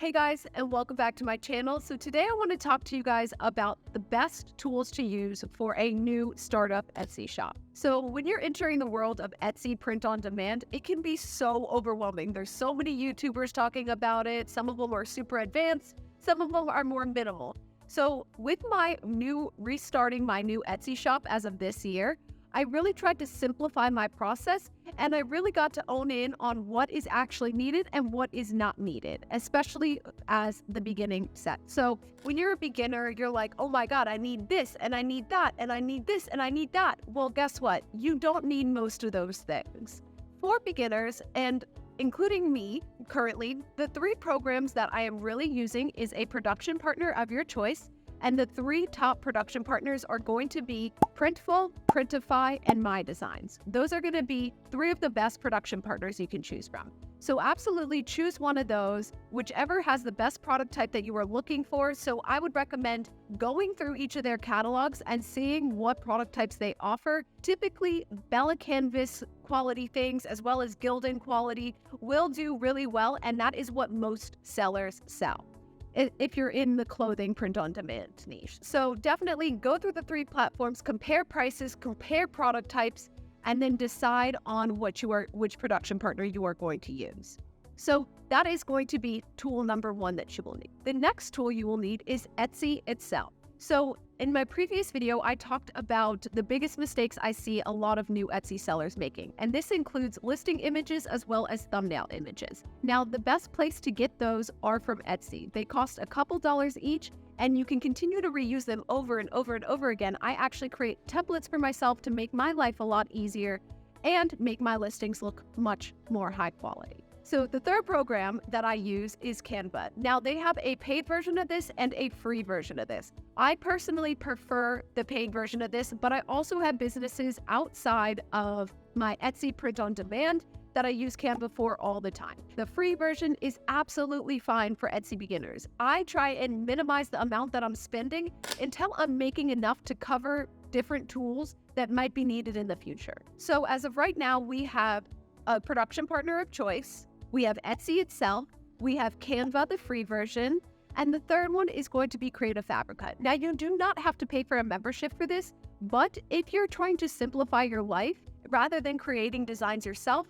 Hey guys, and welcome back to my channel. So today I want to talk to you guys about the best tools to use for a new startup Etsy shop. So when you're entering the world of Etsy print on demand, it can be so overwhelming. There's so many YouTubers talking about it. Some of them are super advanced, some of them are more minimal. So with restarting my new Etsy shop as of this year, I really tried to simplify my process, and I really got to own in on what is actually needed and what is not needed, especially as the beginning set. So when you're a beginner, you're like, oh my God, I need this and I need that and I need this and I need that. Well, guess what? You don't need most of those things. For beginners, and including me currently, the three programs that I am really using is a production partner of your choice. And the three top production partners are going to be Printful, Printify, and My Designs. Those are going to be three of the best production partners you can choose from. So absolutely choose one of those, whichever has the best product type that you are looking for. So I would recommend going through each of their catalogs and seeing what product types they offer. Typically, Bella Canvas quality things as well as Gildan quality will do really well, and that is what most sellers sell if you're in the clothing print-on-demand niche. So definitely go through the three platforms, compare prices, compare product types, and then decide on which production partner you are going to use. So that is going to be tool number one that you will need. The next tool you will need is Etsy itself. So in my previous video, I talked about the biggest mistakes I see a lot of new Etsy sellers making, and this includes listing images as well as thumbnail images. Now, the best place to get those are from Etsy. They cost a couple dollars each, and you can continue to reuse them over and over and over again. I actually create templates for myself to make my life a lot easier and make my listings look much more high quality. So the third program that I use is Canva. Now they have a paid version of this and a free version of this. I personally prefer the paid version of this, but I also have businesses outside of my Etsy print on demand that I use Canva for all the time. The free version is absolutely fine for Etsy beginners. I try and minimize the amount that I'm spending until I'm making enough to cover different tools that might be needed in the future. So as of right now, we have a production partner of choice. We have Etsy itself, we have Canva, the free version, and the third one is going to be Creative Fabrica. Now, you do not have to pay for a membership for this, but if you're trying to simplify your life, rather than creating designs yourself,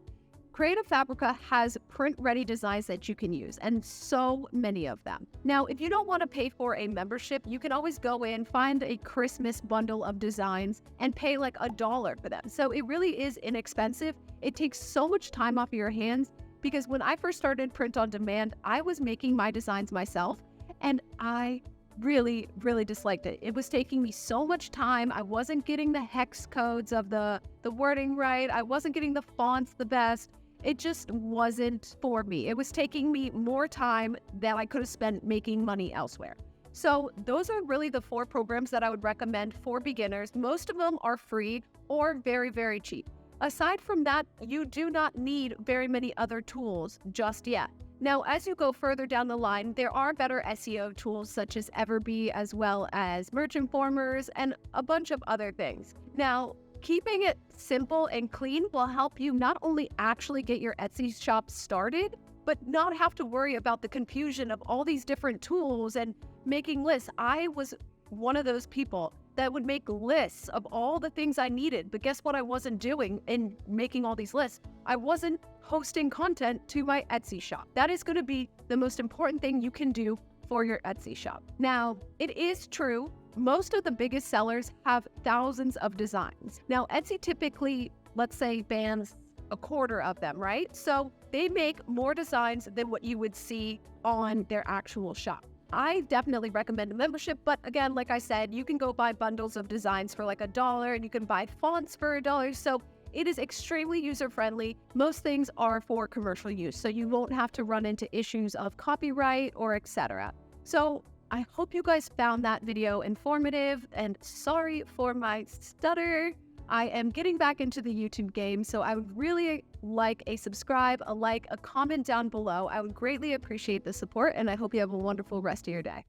Creative Fabrica has print-ready designs that you can use, and so many of them. Now, if you don't want to pay for a membership, you can always go in, find a Christmas bundle of designs, and pay like $1 for them. So it really is inexpensive. It takes so much time off of your hands, because when I first started print on demand, I was making my designs myself, and I really disliked it. It was taking me so much time. I wasn't getting the hex codes of the wording right. I wasn't getting the fonts the best. It just wasn't for me. It was taking me more time than I could have spent making money elsewhere. So those are really the four programs that I would recommend for beginners. Most of them are free or very cheap. Aside from that, you do not need very many other tools just yet. Now, as you go further down the line, there are better SEO tools such as Everbee, as well as Merch Informers, and a bunch of other things. Now, keeping it simple and clean will help you not only actually get your Etsy shop started, but not have to worry about the confusion of all these different tools and making lists. I was one of those people that would make lists of all the things I needed, but guess what I wasn't doing in making all these lists? I wasn't hosting content to my Etsy shop. That is going to be the most important thing you can do for your Etsy shop. Now, it is true, most of the biggest sellers have thousands of designs. Now, Etsy typically, let's say, bans a quarter of them, right? So they make more designs than what you would see on their actual shop. I definitely recommend a membership, but again, like I said, you can go buy bundles of designs for like $1, and you can buy fonts for $1. So it is extremely user-friendly. Most things are for commercial use, so you won't have to run into issues of copyright or etc. So I hope you guys found that video informative, and sorry for my stutter. I am getting back into the YouTube game, so I would really like a subscribe, a like, a comment down below. I would greatly appreciate the support, and I hope you have a wonderful rest of your day.